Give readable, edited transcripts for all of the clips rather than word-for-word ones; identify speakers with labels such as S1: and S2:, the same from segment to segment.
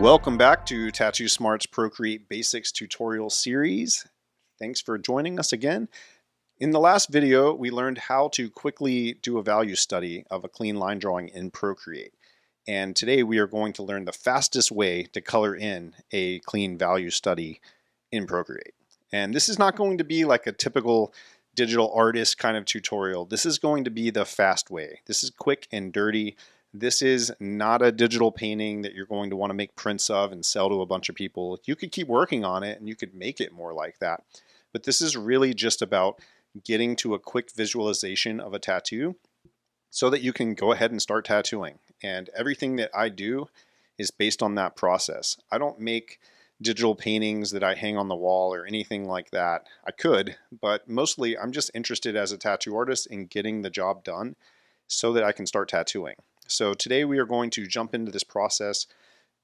S1: Welcome back to Tattoo Smart's Procreate Basics tutorial series. Thanks for joining us again. In the last video, we learned how to quickly do a value study of a clean line drawing in Procreate. And today we are going to learn the fastest way to color in a clean value study in Procreate. And this is not going to be like a typical digital artist kind of tutorial. This is going to be the fast way. This is quick and dirty. This is not a digital painting that you're going to want to make prints of and sell to a bunch of people. You could keep working on it and you could make it more like that. But this is really just about getting to a quick visualization of a tattoo so that you can go ahead and start tattooing. And everything that I do is based on that process. I don't make digital paintings that I hang on the wall or anything like that. I could, but mostly I'm just interested as a tattoo artist in getting the job done so that I can start tattooing. So today we are going to jump into this process.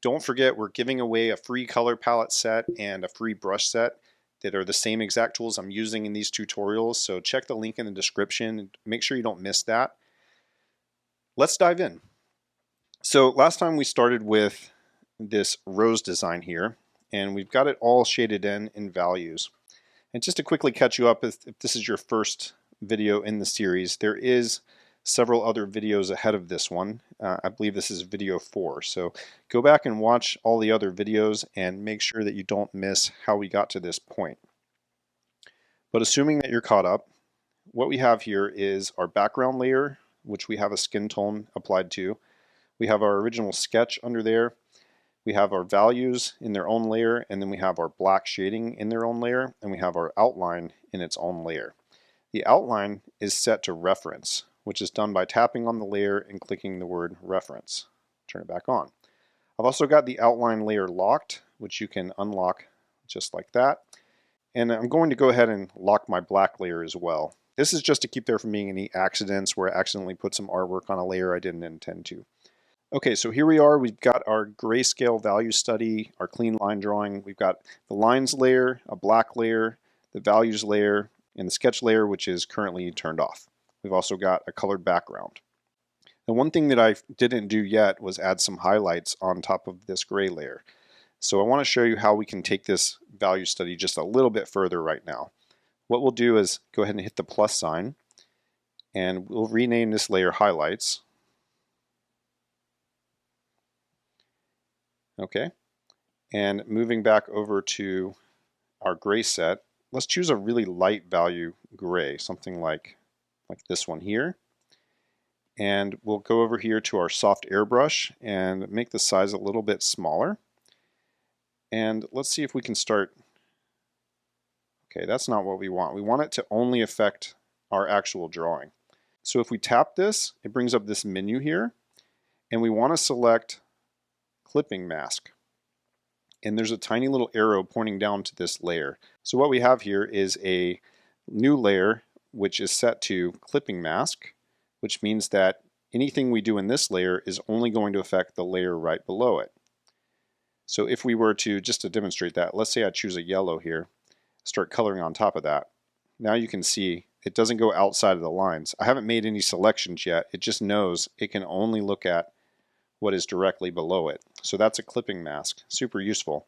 S1: Don't forget, we're giving away a free color palette set and a free brush set that are the same exact tools I'm using in these tutorials. So check the link in the description and make sure you don't miss that. Let's dive in. So last time we started with this rose design here, and we've got it all shaded in values. And just to quickly catch you up, if this is your first video in the series, there is several other videos ahead of this one. I believe this is video 4. So go back and watch all the other videos and make sure that you don't miss how we got to this point. But assuming that you're caught up, what we have here is our background layer, which we have a skin tone applied to. We have our original sketch under there. We have our values in their own layer, and then we have our black shading in their own layer, and we have our outline in its own layer. The outline is set to reference, which is done by tapping on the layer and clicking the word reference. Turn it back on. I've also got the outline layer locked, which you can unlock just like that. And I'm going to go ahead and lock my black layer as well. This is just to keep there from being any accidents where I accidentally put some artwork on a layer I didn't intend to. Okay, so here we are. We've got our grayscale value study, our clean line drawing. We've got the lines layer, a black layer, the values layer, and the sketch layer, which is currently turned off. We've also got a colored background. And one thing that I didn't do yet was add some highlights on top of this gray layer. So I want to show you how we can take this value study just a little bit further right now. What we'll do is go ahead and hit the plus sign, and we'll rename this layer highlights. Okay, and moving back over to our gray set, let's choose a really light value gray, something like this one here. And we'll go over here to our soft airbrush and make the size a little bit smaller. And let's see if we can start. Okay, that's not what we want. We want it to only affect our actual drawing. So if we tap this, it brings up this menu here, and we want to select clipping mask. And there's a tiny little arrow pointing down to this layer. So what we have here is a new layer which is set to clipping mask, which means that anything we do in this layer is only going to affect the layer right below it. So if we were to, just to demonstrate that, let's say I choose a yellow here, start coloring on top of that. Now you can see it doesn't go outside of the lines. I haven't made any selections yet. It just knows it can only look at what is directly below it. So that's a clipping mask, super useful.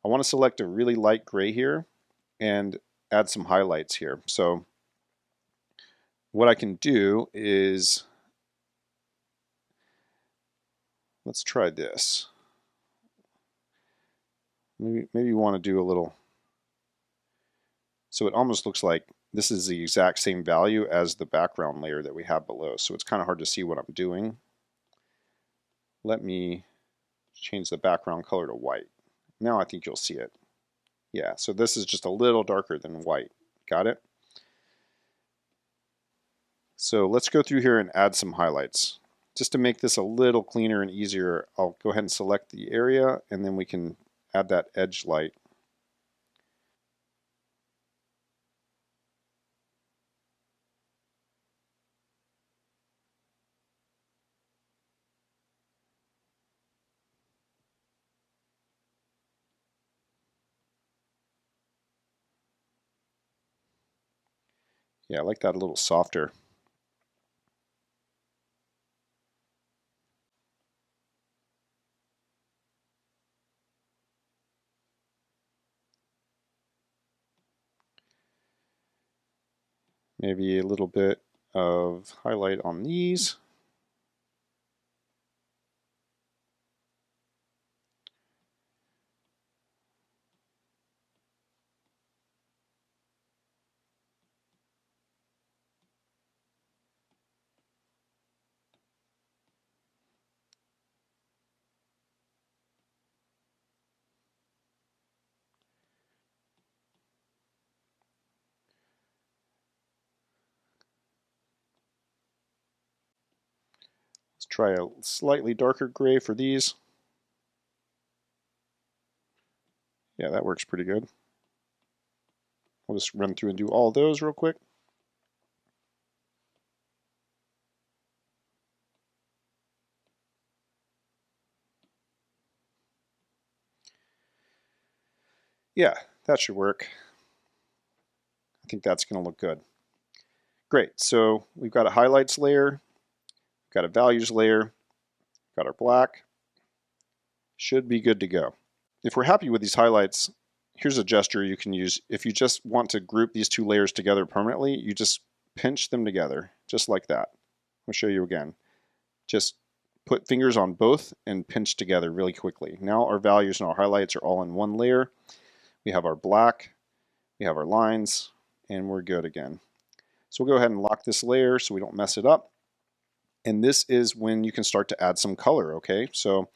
S1: I want to select a really light gray here and add some highlights here. So what I can do is, let's try this. Maybe you want to do a little, so it almost looks like this is the exact same value as the background layer that we have below. So it's kind of hard to see what I'm doing. Let me change the background color to white. Now I think you'll see it. Yeah, so this is just a little darker than white. Got it? So let's go through here and add some highlights. Just to make this a little cleaner and easier, I'll go ahead and select the area, and then we can add that edge light. Yeah, I like that a little softer. Maybe a little bit of highlight on these. Let's try a slightly darker gray for these. Yeah, that works pretty good. We'll just run through and do all those real quick. Yeah, that should work. I think that's going to look good. Great, so we've got a highlights layer, we've got a values layer, got our black. Should be good to go. If we're happy with these highlights, here's a gesture you can use. If you just want to group these two layers together permanently, you just pinch them together, just like that. I'll show you again. Just put fingers on both and pinch together really quickly. Now our values and our highlights are all in one layer. We have our black, we have our lines, and we're good again. So we'll go ahead and lock this layer so we don't mess it up. And this is when you can start to add some color, okay? So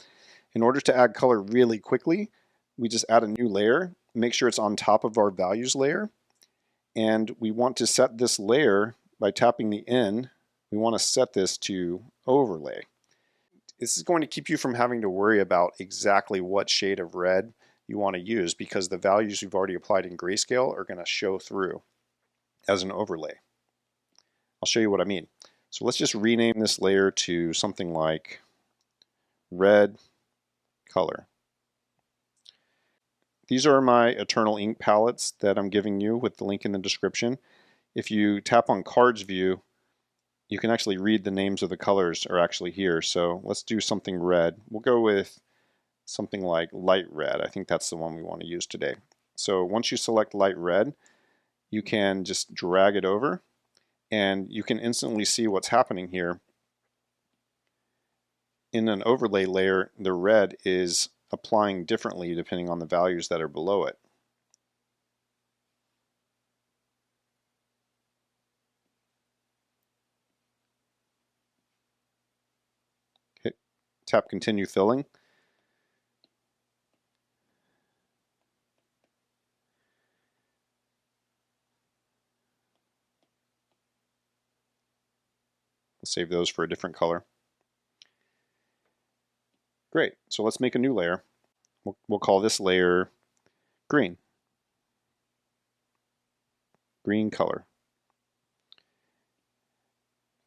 S1: in order to add color really quickly, we just add a new layer, make sure it's on top of our values layer, and we want to set this layer by tapping the N. We want to set this to overlay. This is going to keep you from having to worry about exactly what shade of red you want to use because the values you've already applied in grayscale are going to show through as an overlay. I'll show you what I mean. So let's just rename this layer to something like red color. These are my Eternal Ink palettes that I'm giving you with the link in the description. If you tap on Cards View, you can actually read the names of the colors are actually here. So let's do something red. We'll go with something like light red. I think that's the one we want to use today. So once you select light red, you can just drag it over and you can instantly see what's happening here. In an overlay layer, the red is applying differently depending on the values that are below it. Hit, tap continue filling. We'll save those for a different color. Great, so let's make a new layer. We'll call this layer green. Green color.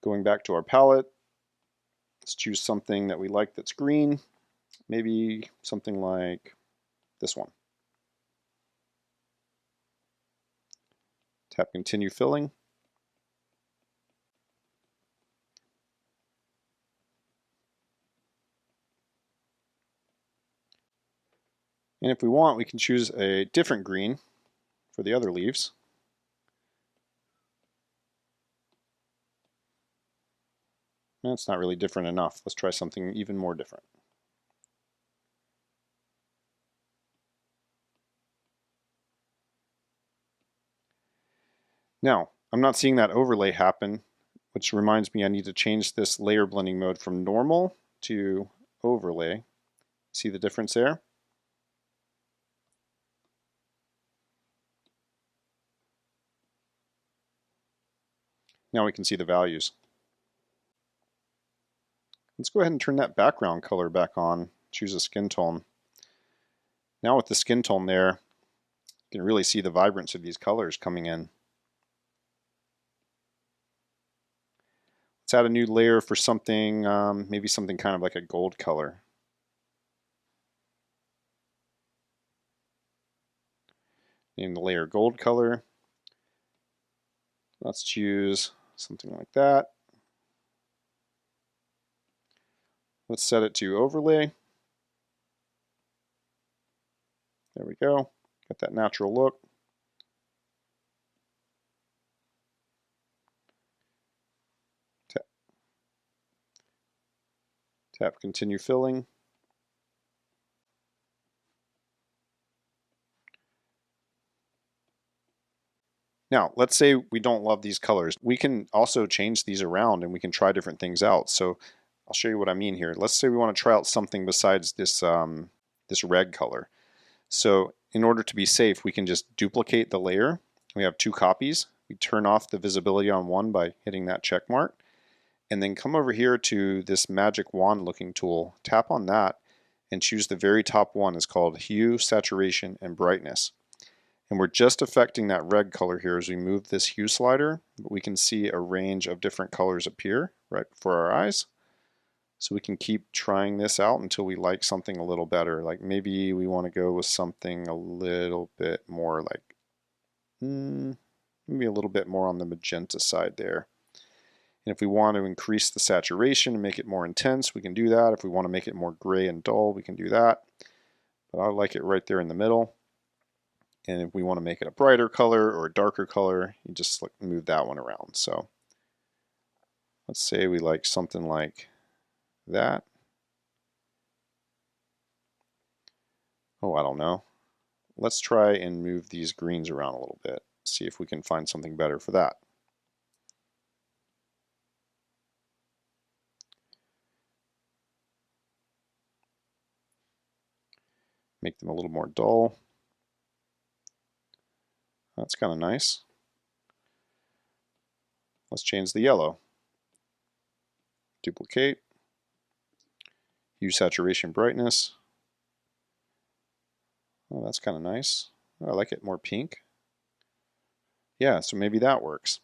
S1: Going back to our palette, let's choose something that we like that's green. Maybe something like this one. Tap continue filling. And if we want, we can choose a different green for the other leaves. That's not really different enough. Let's try something even more different. Now, I'm not seeing that overlay happen, which reminds me I need to change this layer blending mode from normal to overlay. See the difference there? Now we can see the values. Let's go ahead and turn that background color back on. Choose a skin tone. Now with the skin tone there, you can really see the vibrance of these colors coming in. Let's add a new layer for something, maybe something kind of like a gold color. Name the layer gold color. Let's choose something like that. Let's set it to overlay. There we go. Got that natural look. Tap continue filling. Now, let's say we don't love these colors. We can also change these around and we can try different things out. So I'll show you what I mean here. Let's say we want to try out something besides this, this red color. So in order to be safe, we can just duplicate the layer. We have 2 copies. We turn off the visibility on one by hitting that check mark. And then come over here to this magic wand looking tool. Tap on that and choose the very top one. It's called Hue Saturation and Brightness. And we're just affecting that red color here as we move this hue slider, but we can see a range of different colors appear right before our eyes. So we can keep trying this out until we like something a little better. Like maybe we want to go with something a little bit more like, maybe a little bit more on the magenta side there. And if we want to increase the saturation and make it more intense, we can do that. If we want to make it more gray and dull, we can do that. But I like it right there in the middle. And if we want to make it a brighter color or a darker color, you just move that one around. So let's say we like something like that. Oh, I don't know. Let's try and move these greens around a little bit. See if we can find something better for that. Make them a little more dull. That's kind of nice. Let's change the yellow. Duplicate. Hue Saturation Brightness. Oh, that's kind of nice. Oh, I like it more pink. Yeah, so maybe that works.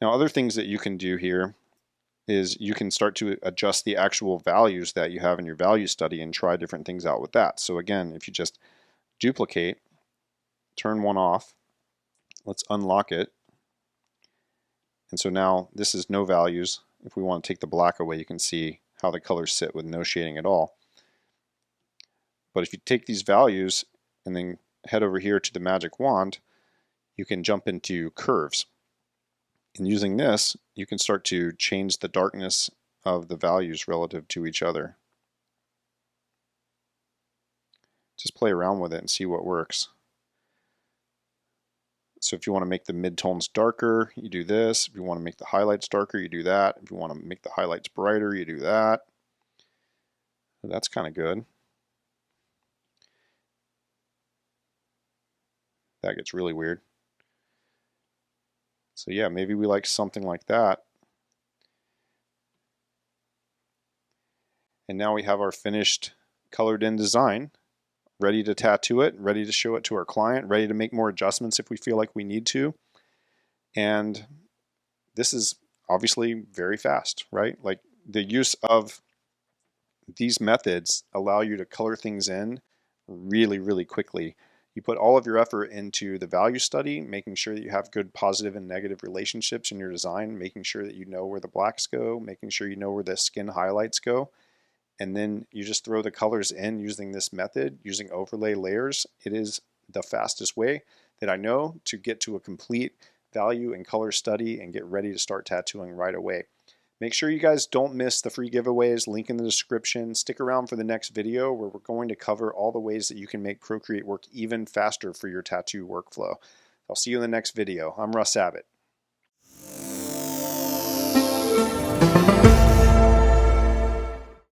S1: Now, other things that you can do here is you can start to adjust the actual values that you have in your value study and try different things out with that. So again, if you just duplicate, turn one off, let's unlock it. And so now this is no values. If we want to take the black away, you can see how the colors sit with no shading at all. But if you take these values and then head over here to the magic wand, you can jump into curves. And using this, you can start to change the darkness of the values relative to each other. Just play around with it and see what works. So if you want to make the midtones darker, you do this. If you want to make the highlights darker, you do that. If you want to make the highlights brighter, you do that. That's kind of good. That gets really weird. So yeah, maybe we like something like that. And now we have our finished colored in design, ready to tattoo it, ready to show it to our client, ready to make more adjustments if we feel like we need to. And this is obviously very fast, right? Like the use of these methods allow you to color things in really, really quickly. You put all of your effort into the value study, making sure that you have good positive and negative relationships in your design, making sure that you know where the blacks go, making sure you know where the skin highlights go. And then you just throw the colors in using this method, using overlay layers. It is the fastest way that I know to get to a complete value and color study and get ready to start tattooing right away. Make sure you guys don't miss the free giveaways, link in the description. Stick around for the next video where we're going to cover all the ways that you can make Procreate work even faster for your tattoo workflow. I'll see you in the next video. I'm Russ Abbott.